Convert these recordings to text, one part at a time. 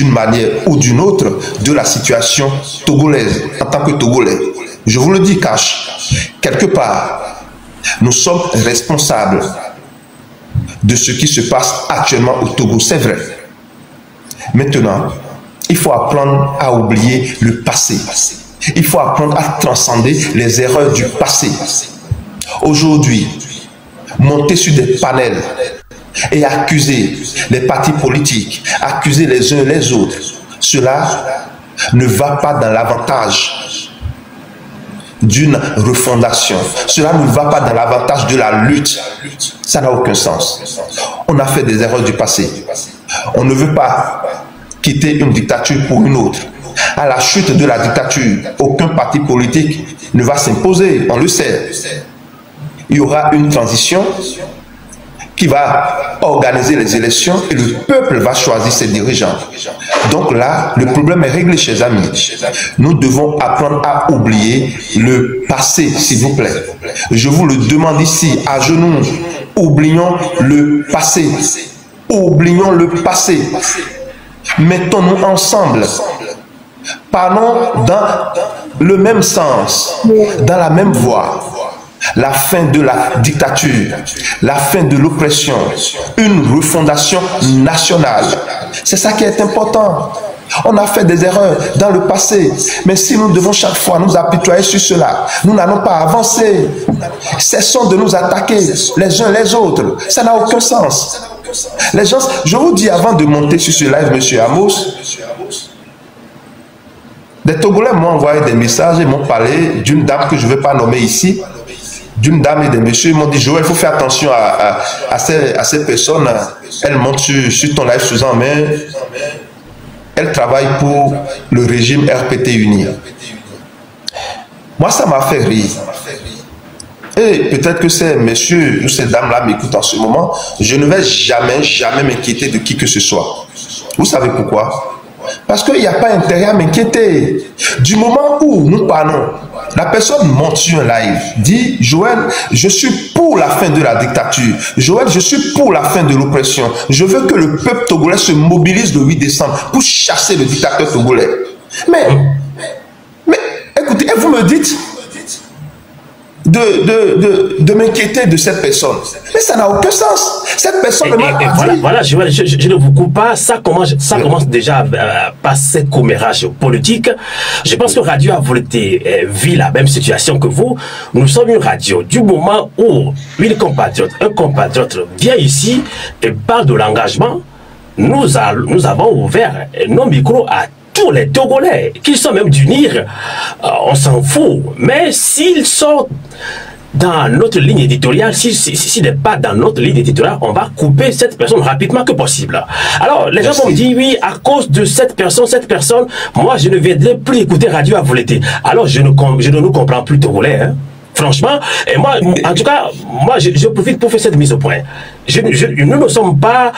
d'une manière ou d'une autre de la situation togolaise en tant que Togolais. Je vous le dis cash, quelque part, nous sommes responsables de ce qui se passe actuellement au Togo, c'est vrai. Maintenant, il faut apprendre à oublier le passé. Il faut apprendre à transcender les erreurs du passé. Aujourd'hui, monter sur des panels et accuser les partis politiques, accuser les uns les autres, cela ne va pas dans l'avantage d'une refondation. Cela ne va pas dans l'avantage de la lutte. Ça n'a aucun sens. On a fait des erreurs du passé. On ne veut pas quitter une dictature pour une autre. À la chute de la dictature, aucun parti politique ne va s'imposer, on le sait. Il y aura une transition qui va organiser les élections et le peuple va choisir ses dirigeants. Donc là, le problème est réglé, chers amis. Nous devons apprendre à oublier le passé, s'il vous plaît. Je vous le demande ici, à genoux, oublions le passé. Oublions le passé. Mettons-nous ensemble. Parlons dans le même sens, dans la même voie. La fin de la dictature, la fin de l'oppression, une refondation nationale. C'est ça qui est important. On a fait des erreurs dans le passé, mais si nous devons chaque fois nous apitoyer sur cela, nous n'allons pas avancer. Cessons de nous attaquer les uns les autres. Ça n'a aucun sens. Les gens, je vous dis avant de monter sur ce live, monsieur Amos, des Togolais m'ont envoyé des messages et m'ont parlé d'une dame que je ne vais pas nommer ici, d'une dame et des messieurs. Ils m'ont dit, Joël, il faut faire attention à ces personnes. Elles montent sur ton live sous en main. Elles travaillent pour le régime RPT uni. Moi, ça m'a fait rire. Et peut-être que ces messieurs ou ces dames-là m'écoutent en ce moment. Je ne vais jamais m'inquiéter de qui que ce soit. Vous savez pourquoi? Parce qu'il n'y a pas intérêt à m'inquiéter. Du moment où nous parlons, la personne monte sur un live, dit, Joël, je suis pour la fin de la dictature. Joël, je suis pour la fin de l'oppression. Je veux que le peuple togolais se mobilise le 8 décembre pour chasser le dictateur togolais. Mais écoutez, vous me dites de m'inquiéter de cette personne. Mais ça n'a aucun sens. Cette personne... Voilà, je ne vous coupe pas. Ça commence déjà par cette commérage politique. Je pense que Radio Avolté vit la même situation que vous. Nous sommes une radio. Du moment où un compatriote vient ici et parle de l'engagement, nous avons ouvert nos micros à tous les Togolais, qu'ils sont même d'unir, on s'en fout. Mais s'ils sont dans notre ligne éditoriale, s'il n'est pas dans notre ligne éditoriale, on va couper cette personne rapidement que possible. Alors, les gens vont me dire, oui, à cause de cette personne, moi, je ne viendrai plus écouter Radio Avolté. Alors, je ne nous comprends plus Togolais, hein. Franchement, et moi, en tout cas, moi, je profite pour faire cette mise au point. Nous ne sommes pas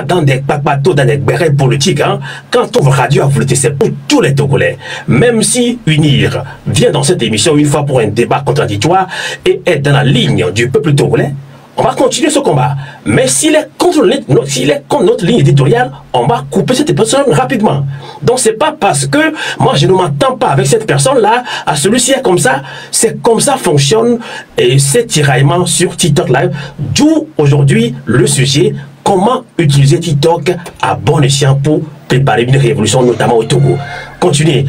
dans des papatos, dans des bérets politiques. Hein. Quand on Radio Avolté, c'est pour tous les Togolais. Même si UNIR vient dans cette émission une fois pour un débat contradictoire et est dans la ligne du peuple togolais, on va continuer ce combat. Mais s'il est contre notre ligne éditoriale, on va couper cette personne rapidement. Donc c'est pas parce que moi je ne m'entends pas avec cette personne-là, à celui-ci est comme ça, c'est comme ça fonctionne et ces tiraillements sur TikTok Live. D'où aujourd'hui le sujet, comment utiliser TikTok à bon escient pour préparer une révolution, notamment au Togo. Continuez,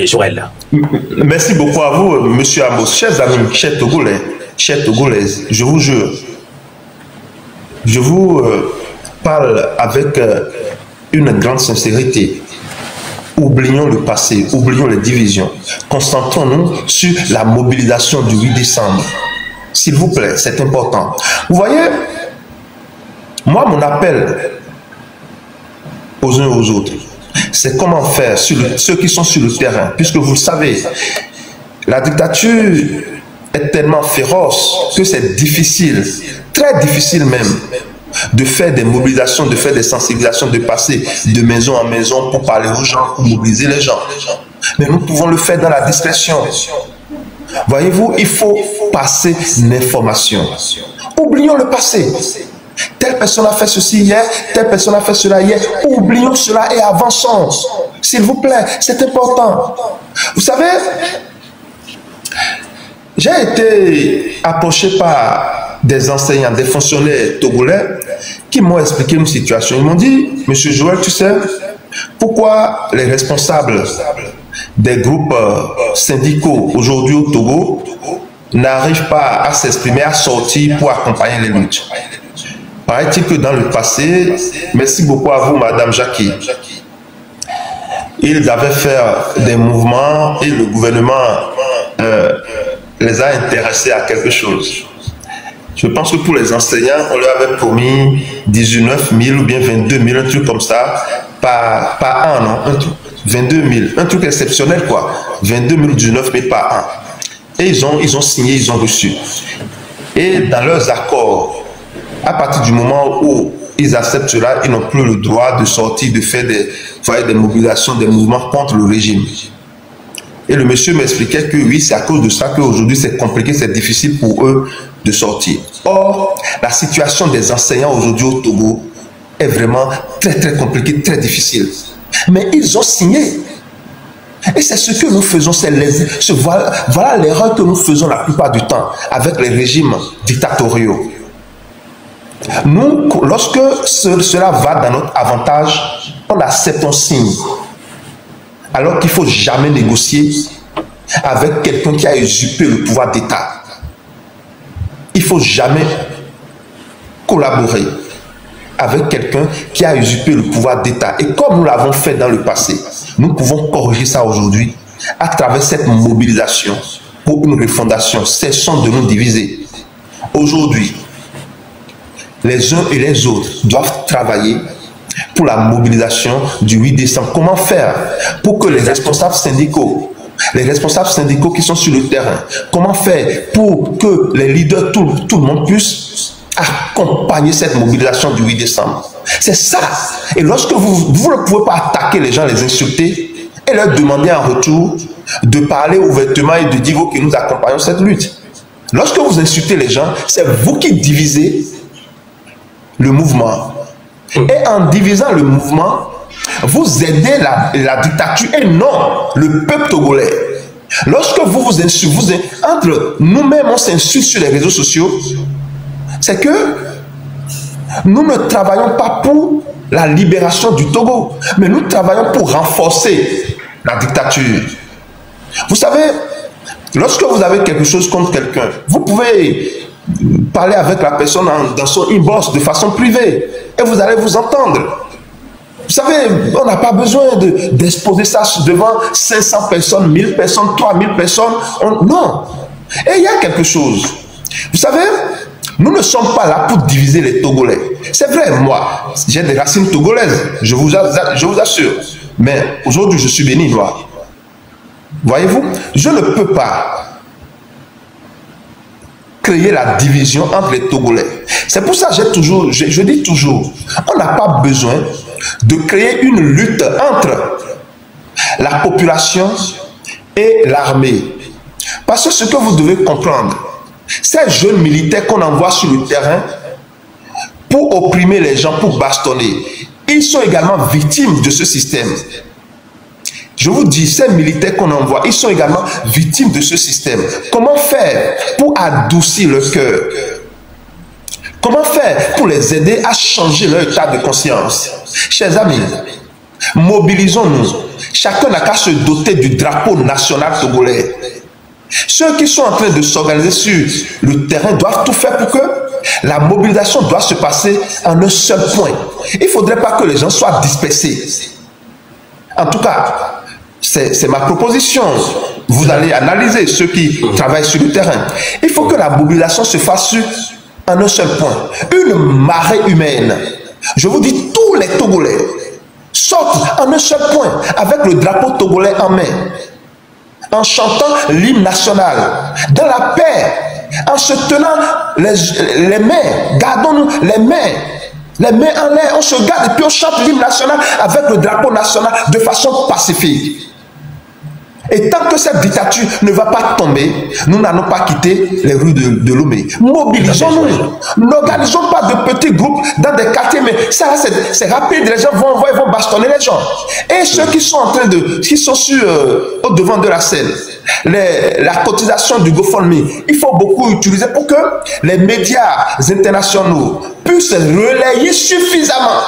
Joël. Merci beaucoup à vous, monsieur Amos. Chers amis, chers Togolais, chers Togolaises, je vous jure, je vous parle avec une grande sincérité. Oublions le passé, oublions les divisions. Concentrons-nous sur la mobilisation du 8 décembre. S'il vous plaît, c'est important. Vous voyez, moi, mon appel aux uns aux autres, c'est comment faire sur ceux qui sont sur le terrain. Puisque vous le savez, la dictature est tellement féroce que c'est difficile, très difficile même, de faire des mobilisations, de faire des sensibilisations, de passer de maison en maison pour parler aux gens, pour mobiliser les gens. Mais nous pouvons le faire dans la discrétion. Voyez-vous, il faut passer l'information. Oublions le passé. Telle personne a fait ceci hier, telle personne a fait cela hier. Oublions cela et avançons. S'il vous plaît, c'est important. Vous savez, j'ai été approché par des enseignants, des fonctionnaires togolais qui m'ont expliqué une situation. Ils m'ont dit, Monsieur Joël, tu sais, pourquoi les responsables des groupes syndicaux aujourd'hui au Togo n'arrivent pas à s'exprimer, à sortir pour accompagner les luttes? Paraît-il que dans le passé, merci beaucoup à vous, Madame Jackie, ils avaient fait des mouvements et le gouvernement les a intéressés à quelque chose. Je pense que pour les enseignants, on leur avait promis 19 000 ou bien 22 000, un truc comme ça, par an, non? 22 000, un truc exceptionnel quoi. 22 000 ou 19 000 par an. Et ils ont signé, ils ont reçu. Et dans leurs accords, à partir du moment où ils acceptent cela, ils n'ont plus le droit de sortir, de faire des mobilisations, des mouvements contre le régime. Et le monsieur m'expliquait que oui, c'est à cause de ça qu'aujourd'hui c'est compliqué, c'est difficile pour eux de sortir. Or, la situation des enseignants aujourd'hui au Togo est vraiment très compliquée, très difficile. Mais ils ont signé. Et c'est ce que nous faisons, voilà l'erreur que nous faisons la plupart du temps avec les régimes dictatoriaux. Nous, lorsque cela va dans notre avantage, on accepte, on signe. Alors qu'il ne faut jamais négocier avec quelqu'un qui a usurpé le pouvoir d'État. Il ne faut jamais collaborer avec quelqu'un qui a usurpé le pouvoir d'État. Et comme nous l'avons fait dans le passé, nous pouvons corriger ça aujourd'hui à travers cette mobilisation pour une refondation. Cessons de nous diviser. Aujourd'hui, les uns et les autres doivent travailler pour la mobilisation du 8 décembre. Comment faire pour que les responsables syndicaux qui sont sur le terrain, comment faire pour que les leaders, tout le monde puisse accompagner cette mobilisation du 8 décembre? C'est ça. Et lorsque vous ne pouvez pas attaquer les gens, les insulter et leur demander en retour de parler ouvertement et de dire que nous accompagnons cette lutte. Lorsque vous insultez les gens, c'est vous qui divisez le mouvement. Et en divisant le mouvement, vous aidez la dictature et non le peuple togolais. Lorsque vous insultez, entre nous-mêmes on s'insulte sur les réseaux sociaux, c'est que nous ne travaillons pas pour la libération du Togo, mais nous travaillons pour renforcer la dictature. Vous savez, lorsque vous avez quelque chose contre quelqu'un, vous pouvez parler avec la personne dans son inbox de façon privée et vous allez vous entendre. Vous savez, on n'a pas besoin d'exposer ça devant 500 personnes, 1000 personnes, 3000 personnes. Non. Et il y a quelque chose. Vous savez, nous ne sommes pas là pour diviser les Togolais. C'est vrai, moi, j'ai des racines togolaises, je vous assure. Mais aujourd'hui, je suis béninois. Voyez-vous, je ne peux pas créer la division entre les Togolais. C'est pour ça que je dis toujours, on n'a pas besoin de créer une lutte entre la population et l'armée. Parce que ce que vous devez comprendre, ces jeunes militaires qu'on envoie sur le terrain pour opprimer les gens, pour bastonner, ils sont également victimes de ce système. Je vous dis, ces militaires qu'on envoie, ils sont également victimes de ce système. Comment faire pour adoucir leur cœur? Comment faire pour les aider à changer leur état de conscience? Chers amis, mobilisons-nous. Chacun n'a qu'à se doter du drapeau national togolais. Ceux qui sont en train de s'organiser sur le terrain doivent tout faire pour que la mobilisation doit se passer en un seul point. Il ne faudrait pas que les gens soient dispersés. En tout cas, c'est ma proposition. Vous allez analyser ceux qui travaillent sur le terrain. Il faut que la mobilisation se fasse en un seul point. Une marée humaine. Je vous dis, tous les Togolais sortent en un seul point avec le drapeau togolais en main, en chantant l'hymne national, dans la paix, en se tenant les mains. Gardons-nous les mains en l'air, on se garde et puis on chante l'hymne national avec le drapeau national de façon pacifique. Et tant que cette dictature ne va pas tomber, nous n'allons pas quitter les rues de Lomé. Mobilisons-nous. N'organisons pas de petits groupes dans des quartiers, mais ça, c'est rapide. Les gens vont bastonner les gens. Et ceux qui sont qui sont au devant de la scène, la cotisation du GoFundMe, il faut beaucoup utiliser pour que les médias internationaux puissent relayer suffisamment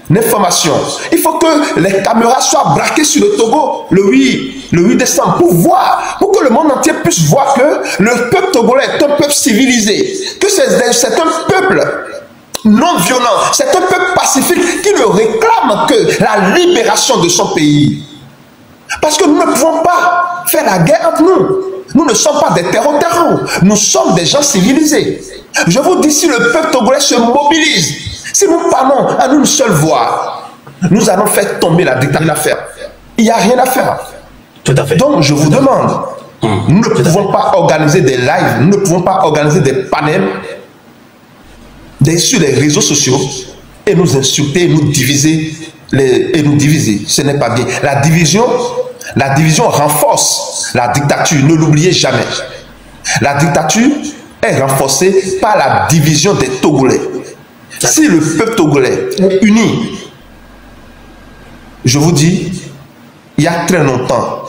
l'information. Il faut que les caméras soient braquées sur le Togo le 8 décembre pour que le monde entier puisse voir que le peuple togolais est un peuple civilisé, que c'est un peuple non violent, c'est un peuple pacifique qui ne réclame que la libération de son pays. Parce que nous ne pouvons pas faire la guerre entre nous. Nous ne sommes pas des terreaux, nous sommes des gens civilisés. Je vous dis, si le peuple togolais se mobilise, si nous parlons à une seule voix, nous allons faire tomber la dictature. Il n'y a rien à faire. Tout à fait. Donc, je vous demande, nous ne pouvons pas organiser des lives, nous ne pouvons pas organiser des panels sur les réseaux sociaux et nous insulter, nous diviser, Ce n'est pas bien. La division renforce la dictature, ne l'oubliez jamais. La dictature est renforcée par la division des Togolais. Si le peuple togolais est uni, je vous dis, il y a très longtemps,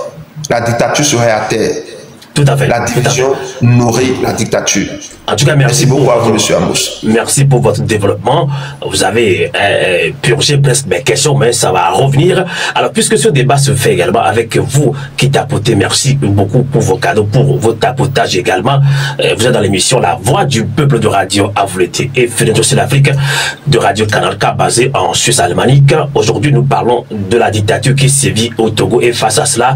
la dictature serait à terre. Tout à fait. La division nourrit la dictature. En tout cas, merci beaucoup à vous, M. Amos. Merci pour votre développement. Vous avez purgé presque mes questions, mais ça va revenir. Alors, puisque ce débat se fait également avec vous qui tapotez, merci beaucoup pour vos cadeaux, pour vos tapotages également. Vous êtes dans l'émission La Voix du Peuple de Radio Avouleté et Fenêtre sur l'Afrique de Radio Canal K basée en Suisse alémanique. Aujourd'hui, nous parlons de la dictature qui sévit au Togo et face à cela,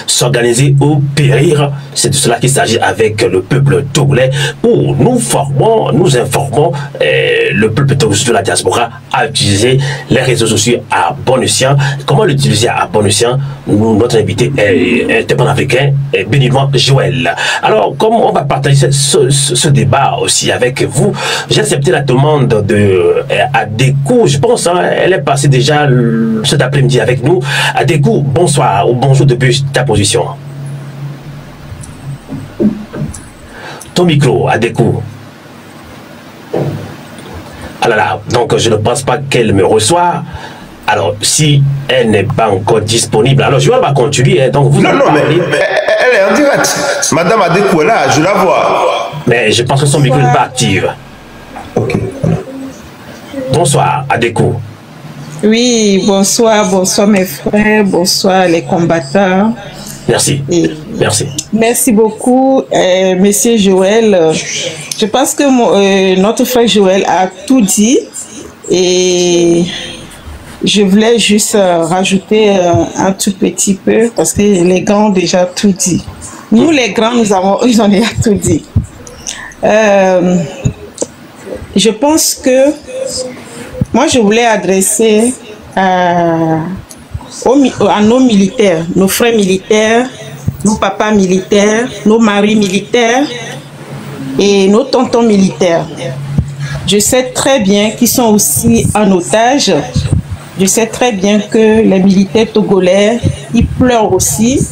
s'organiser ou périr. C'est de cela qu'il s'agit avec le peuple togolais où nous formons, nous informons le peuple togolais de la diaspora à utiliser les réseaux sociaux à bon escient. Comment l'utiliser à bon escient? Notre invité est un panafricain, béniment Joël. Alors, comme on va partager ce débat aussi avec vous, j'ai accepté la demande de Adékou, je pense, hein, elle est passée déjà cet après-midi avec nous. Adékou, bonsoir ou bonjour depuis ta position. Ton micro, Adékou. Ah là là, donc je ne pense pas qu'elle me reçoit. Alors, si elle n'est pas encore disponible, alors je vais continuer. Hein, donc vous non, mais elle est en direct. Madame Adékou est là, je la vois. Mais je pense que son micro n'est pas actif. Ok. Bonsoir, Adékou. Oui, bonsoir mes frères, bonsoir les combattants. Merci. Merci. Merci beaucoup, Monsieur Joël. Je pense que notre frère Joël a tout dit et je voulais juste rajouter un tout petit peu parce que les grands ont déjà tout dit. Nous, les grands, ils ont déjà tout dit. Je pense que moi, je voulais adresser à nos militaires, nos frères militaires, nos papas militaires, nos maris militaires et nos tontons militaires. Je sais très bien qu'ils sont aussi en otage. Je sais très bien que les militaires togolais, ils pleurent aussi.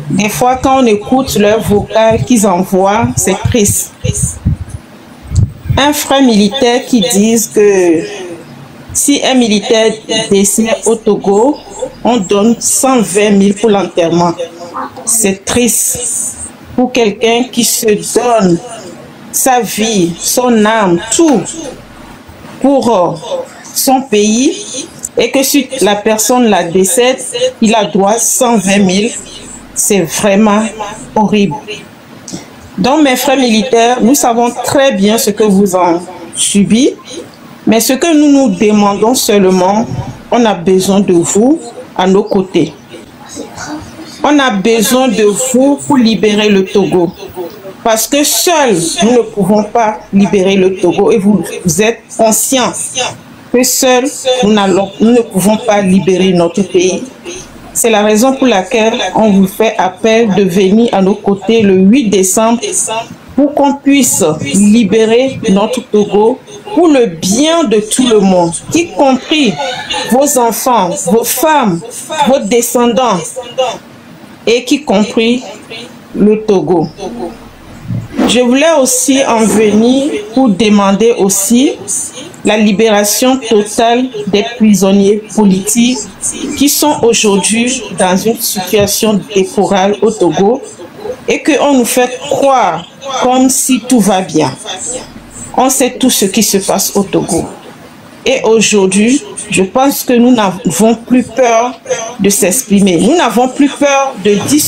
Des fois, quand on écoute leur vocal qu'ils envoient, c'est triste. Un frère militaire qui dit que si un militaire décède au Togo, on donne 120 000 pour l'enterrement. C'est triste pour quelqu'un qui se donne sa vie, son âme, tout pour son pays et que si la personne la décède, il a droit 120 000. C'est vraiment horrible. Donc mes frères militaires, nous savons très bien ce que vous en subissez. Mais ce que nous nous demandons seulement, on a besoin de vous à nos côtés. On a besoin de vous pour libérer le Togo. Parce que seuls, nous ne pouvons pas libérer le Togo. Et vous êtes conscients que seuls, nous ne pouvons pas libérer notre pays. C'est la raison pour laquelle on vous fait appel de venir à nos côtés le 8 décembre pour qu'on puisse libérer notre Togo pour le bien de tout le monde, y compris vos enfants, vos femmes, vos descendants. et qui compris le Togo. Je voulais aussi en venir pour demander aussi la libération totale des prisonniers politiques qui sont aujourd'hui dans une situation déplorable au Togo et qu'on nous fait croire comme si tout va bien. On sait tout ce qui se passe au Togo. Et aujourd'hui, je pense que nous n'avons plus peur de s'exprimer. Nous n'avons plus peur de dire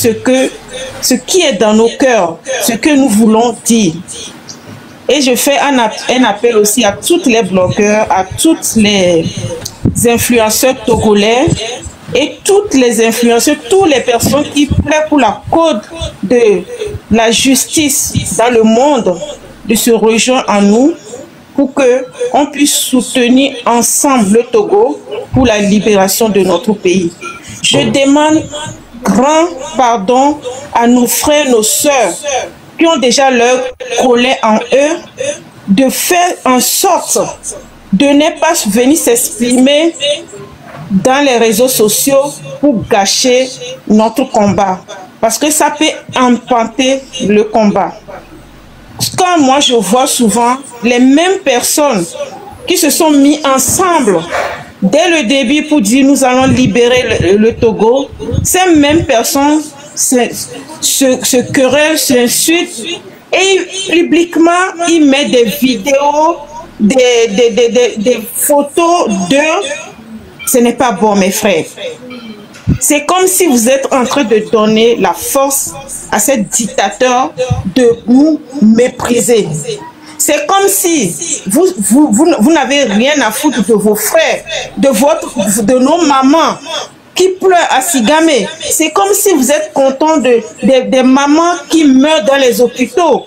ce qui est dans nos cœurs, ce que nous voulons dire. Et je fais un appel aussi à toutes les blogueurs, à toutes les influenceurs togolais et toutes les influenceurs, toutes les personnes qui plaident pour la cause de la justice dans le monde, de se rejoindre en nous pour qu'on puisse soutenir ensemble le Togo pour la libération de notre pays. Je demande grand pardon à nos frères, nos sœurs qui ont déjà leur colère en eux, de faire en sorte de ne pas venir s'exprimer dans les réseaux sociaux pour gâcher notre combat. Parce que ça peut emporter le combat. Quand moi je vois souvent les mêmes personnes qui se sont mis ensemble dès le début pour dire nous allons libérer le Togo, ces mêmes personnes se querellent, s'insultent et publiquement ils mettent des vidéos, des photos d'eux. Ce n'est pas bon mes frères. C'est comme si vous êtes en train de donner la force à ces dictateurs de nous mépriser. C'est comme si vous n'avez rien à foutre de vos frères, de nos mamans qui pleurent à Sigamé. C'est comme si vous êtes content des mamans qui meurent dans les hôpitaux.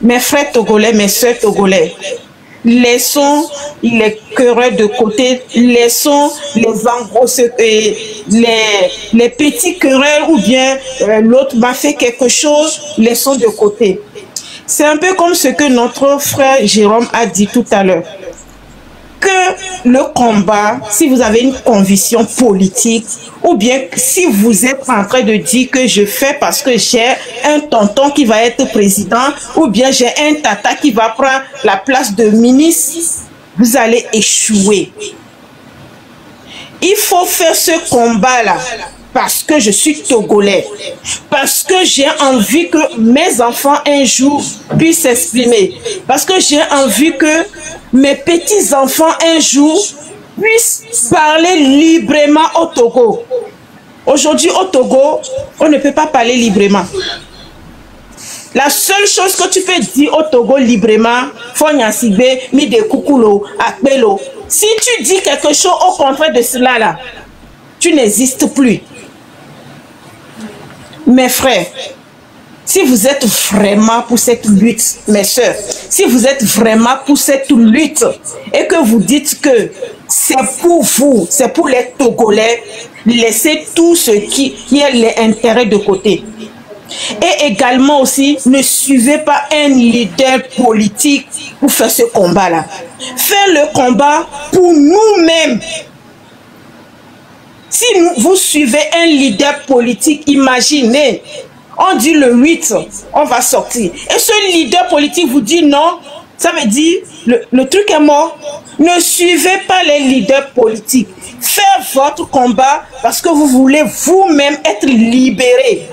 Mes frères togolais, mes soeurs togolais, laissons les querelles de côté, laissons les petits querelles ou bien l'autre m'a fait quelque chose, laissons de côté. C'est un peu comme ce que notre frère Jérôme a dit tout à l'heure. Que le combat, si vous avez une conviction politique, ou bien si vous êtes en train de dire que je fais parce que j'ai un tonton qui va être président, ou bien j'ai un tata qui va prendre la place de ministre, vous allez échouer. Il faut faire ce combat-là parce que je suis togolais, parce que j'ai envie que mes enfants un jour puissent s'exprimer, parce que j'ai envie que mes petits-enfants un jour puissent parler librement au Togo. Aujourd'hui au Togo, on ne peut pas parler librement. La seule chose que tu peux dire au Togo librement, si tu dis quelque chose au contraire de cela, là, tu n'existes plus. Mes frères, si vous êtes vraiment pour cette lutte, mes soeurs, si vous êtes vraiment pour cette lutte et que vous dites que c'est pour vous, c'est pour les Togolais, laissez tout ce qui est l'intérêt de côté. Et également aussi, ne suivez pas un leader politique pour faire ce combat-là. Faites le combat pour nous-mêmes. Si vous suivez un leader politique, imaginez, on dit le 8, on va sortir. Et ce leader politique vous dit non, ça veut dire le truc est mort. Ne suivez pas les leaders politiques. Faites votre combat parce que vous voulez vous-même être libérés.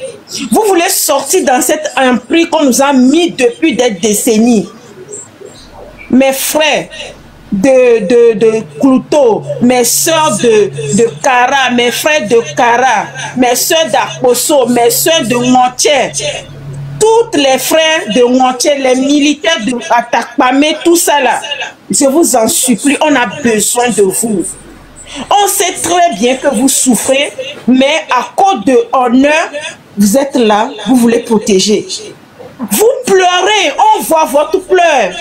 Vous voulez sortir dans cet emprise qu'on nous a mis depuis des décennies. Mes frères de Clouto, mes soeurs de Kara, mes frères de Kara, mes soeurs d'Akposo, mes soeurs de Montier, toutes les frères de Montier, les militaires de Atakpamé, tout ça là, je vous en supplie, on a besoin de vous. On sait très bien que vous souffrez, mais à cause de honneur, vous êtes là, vous voulez protéger. Vous pleurez, on voit votre pleur.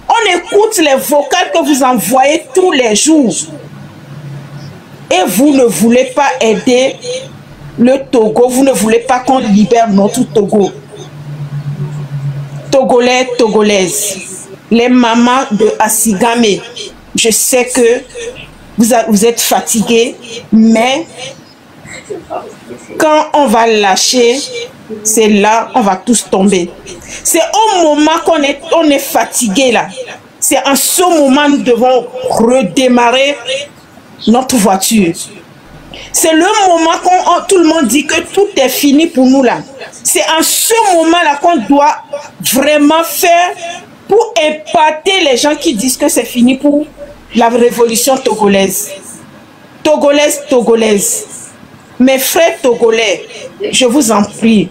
On écoute les vocales que vous envoyez tous les jours. Et vous ne voulez pas aider le Togo, vous ne voulez pas qu'on libère notre Togo. Togolais, Togolaises, les mamans de Asigame, je sais que vous êtes fatigués, mais quand on va lâcher, c'est là on va tous tomber. C'est au moment qu'on est fatigué là. C'est en ce moment nous devons redémarrer notre voiture. C'est le moment quand tout le monde dit que tout est fini pour nous là. C'est en ce moment-là qu'on doit vraiment faire pour épater les gens qui disent que c'est fini pour la révolution togolaise. Togolaise. Mes frères togolais, je vous en prie,